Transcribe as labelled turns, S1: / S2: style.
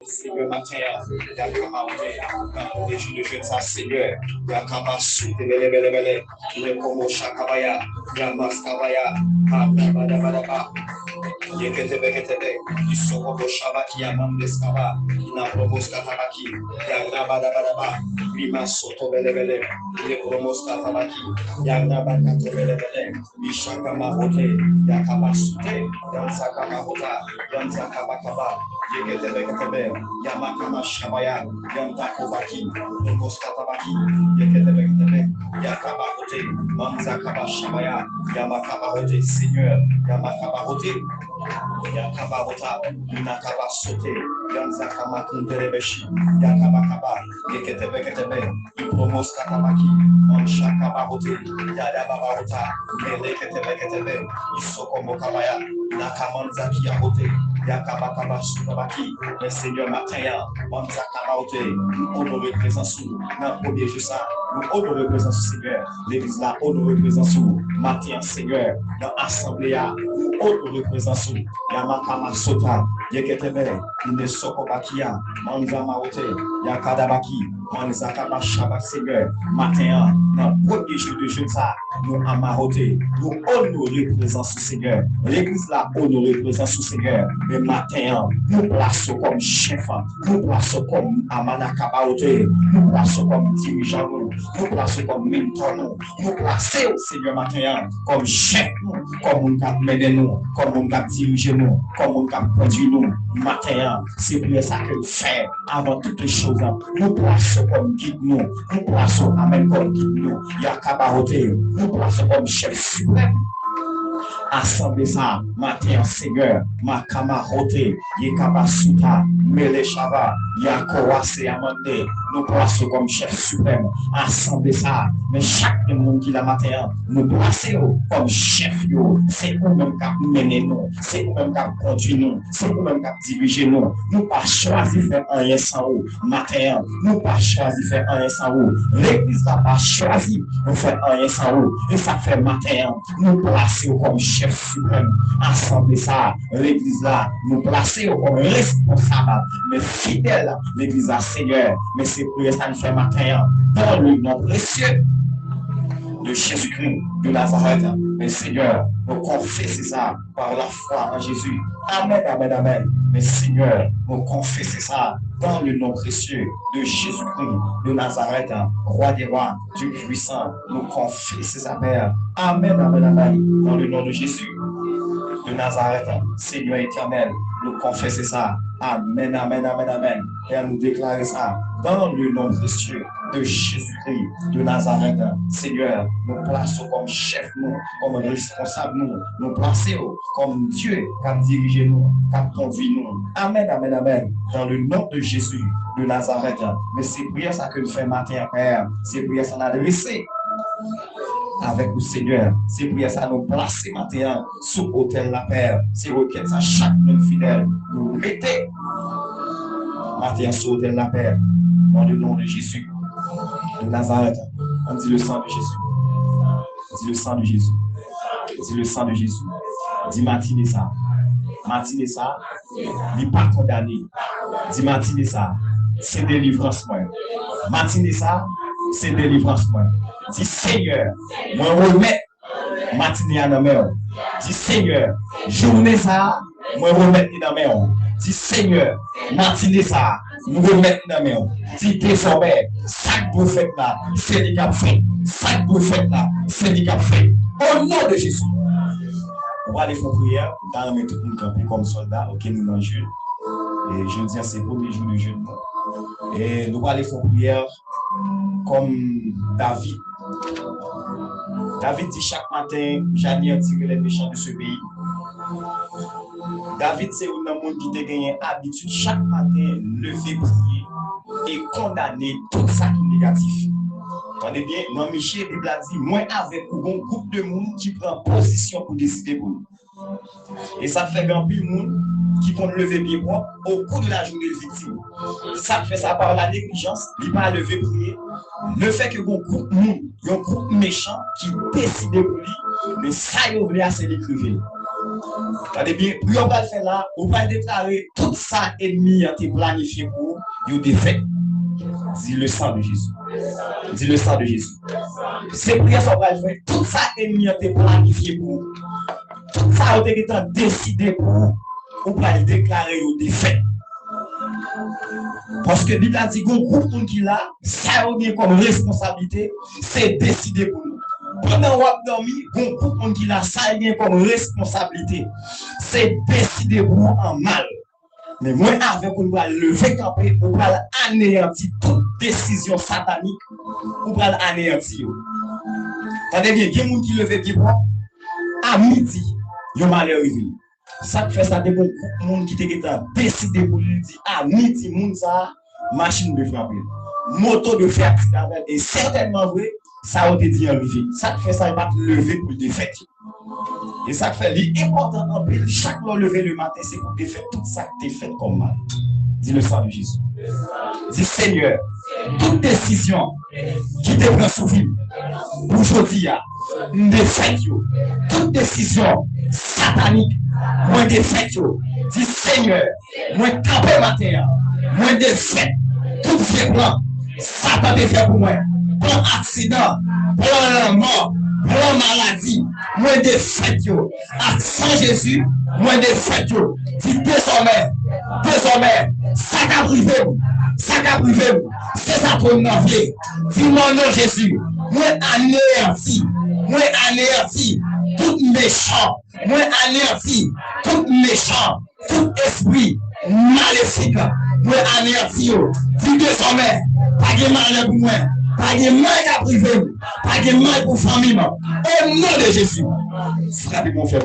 S1: Seigneur, matin, Yakama, dans les jours de jeûne, ça, Seigneur, Yakama, soute, belle, le Komo Shakabaya, Yamas Kabaya, Abadabadaba, Yeketebe, Isoko Shabaki, Amandeskaba, Inapromos Katabaki, Yagabadabadaba, Lima Soto Bele, Lepromos Katabaki, Yagabaka Bele, Ishakama Hote, Yakama Sute, Yansakama Hota, Yansakabakaba, Yeketebe, Yamakama Shabaya, Yantakobaki, Lomos Katabaki, Yeketebe, Yakaba Hote, Manzakaba Shabaya, Yamakaba Hote, Seigneur, Yamakaba Hote, Yakabahota, Yunakaba Sote, Yanzakama Kunderebeshi, Yakabakaba, Yeketebe, Ipromos Katabaki, Manshakabahote, Yadabahota, Meleketebe, Isokomokabaya, Nakamanzaki Ahote, Yakabakaba Sutabaki, le Seigneur matin, Manzakabahote, nous honorons présence sous, dans le premier jour ça, nous honorons présence Seigneur, l'église là, honorons présence sous, matin Seigneur, dans l'assemblée, nous honorons présence sous, Yamakama Sota, Yeketebe, Inesokobakia, Manzamaote, Yakadabaki, Manzakaba Shabak Seigneur, matin, dans le premier jour de jeûne ça, nous amarote, nous honorons présence sous Seigneur, l'église là, honorons présence sous Seigneur, mais matin, nous plaçons comme chef, nous plaçons comme Amanakabaote, nous plaçons comme dirigeant, nous plaçons comme mentor, nous plaçons au Seigneur matin, comme chef, comme on cap mener nous, comme on cap diriger nous, comme on cap conduire nous, matin, c'est pour ça que nous faisons avant toutes les choses, nous plaçons comme guide nous plaçons Amen comme guide nous, Yakabaote, nous plaçons comme chef suprême. Assemblée ça, matin, Seigneur, Makama Hote, Yekabasuta, Melechava, Yakowase Amande, nous plaçons comme chef suprême. Assemblée ça, mais chaque monde qui la matin, nous plaçons comme chef, c'est nous-mêmes qui menons nous, c'est nous-mêmes qui conduisons nous, c'est nous-mêmes qui dirigeons nous. Nous pas choisi de faire un sans vous, matin, nous pas choisi de faire un sans vous. L'église n'a pas choisi de faire un sans vous. Et ça fait matin, nous plaçons comme chef suprême. Assemblée ça, l'église là, nous plaçons comme responsable, mais fidèle, l'église là, Seigneur. Mais c'est pour ça que nous fait matin, dans le nom précieux de Jésus-Christ de Nazareth. Mais Seigneur, nous confessons ça par la foi en Jésus. Amen, amen, amen. Mais Seigneur, nous confessons ça dans le nom précieux de Jésus-Christ de Nazareth, roi des rois, Dieu puissant. Nous confessons ça, Père. Amen, amen, amen. Dans le nom de Jésus de Nazareth, Seigneur éternel, nous confessons ça. Amen, amen, amen, amen. Et nous déclarer ça dans le nom précieux de Jésus-Christ de Nazareth. Seigneur, nous plaçons comme chef, nous, comme responsable, nous plaçons comme Dieu qui dirige nous, qui conduit nous. Amen, amen, amen. Dans le nom de Jésus de Nazareth. Mais c'est prière ça que nous faisons matin, Père. C'est prière ça l'adresser avec nous, Seigneur. C'est prière ça nous placer matin sous l'autel la Père. C'est requête ça chaque monde fidèle. Nous mettez matin sous l'autel la Père. Dans le nom de Jésus de Nazareth. On dit le sang de Jésus. Dis le sang de Jésus. Dis le sang de Jésus. Dis matinée ça. Matinée ça. Dis pas condamné. Dis matinée ça. C'est délivrance moi. Matinée ça. C'est délivrance moi. Dis Seigneur. Moi remets matinée à la main. Dis Seigneur. Journée ça. Moi remets dans la main. Dis Seigneur. Matinée ça. Nous remettons dans la main. Dis désormais. Chaque prophète là. C'est du cap fait. Chaque prophète là. C'est du cap fait. Au nom de Jésus. On va aller faire prière. Dans le tout le monde comme soldat. Ok, nous dans le jeûne. Et je dis c'est le premier jour de jeûne. Et nous allons aller faire prière comme David. David dit chaque matin, j'anéantirai les méchants de ce pays. David, c'est un monde qui a gagné habitude chaque matin lever, prier et condamner tout ça qui est négatif. Attendez bien, dans Michel, il a dit, moi avec un groupe de monde qui prend position pour décider pour nous. Et ça fait grand pile monde qui vont lever pied propre au cours de la journée victime. Ça fait ça par la négligence, il va lever prier. Le fait que un groupe méchant qui décide pour lui, mais ça il oublie à se l'écrire. Regardez bien, puis on va le faire là, on va déclarer tout ça ennemi a été planifié pour une défaite. Dis le sang de Jésus. Dis le sang de Jésus. C'est prière qu'on va le faire. Tout ça ennemi a été planifié pour. Tout ça a été décidé pour. On va le déclarer une défaite. Parce que Bible a dit qu'on groupe qui là, ça a bien comme responsabilité, c'est décidé pour nous. Pendant qu'on a dormi, on groupe qui là, ça a bien comme responsabilité, c'est décidé pour nous en mal. Mais moi, avec on va lever camper, on va anéantir toute décision satanique, on va l'anéantir. Attendez bien, il y a des gens qui lèvent pied à midi, ils ont mal arrivé. Ça fait ça, des gens qui ont décidé pour lui dire à midi, ça, machine de frapper, moto de faire accident, et certainement vrai, ça a été dit arrivé. Ça fait ça, il va lever pour défaire. Et ça fait l'important en plus, chaque fois lever le matin, c'est pour défaire tout ça que tu fait comme mal. Dis le sang de Jésus. Dis Seigneur, toute décision qui te prend sous vie, pour aujourd'hui, défaite, toute décision satanique, moi défaite, dis Seigneur, moi camper matin, moi défaite, tout fait plan, Satan défait pour moi, plan accident, plan la mort, plan maladie, moi défaite, sans Jésus, moi défaite, dis désormais, ça qu'a privé, c'est ça pour nous vie, dis mon nom Jésus, moi anéanti, tout méchant, moi anéanti, tout méchant, tout esprit maléfique, moi anéanti, dis désormais, pas de mal pour moi, pas de mal à privé, pas de mal pour famille, au nom de Jésus, frappez mon frère.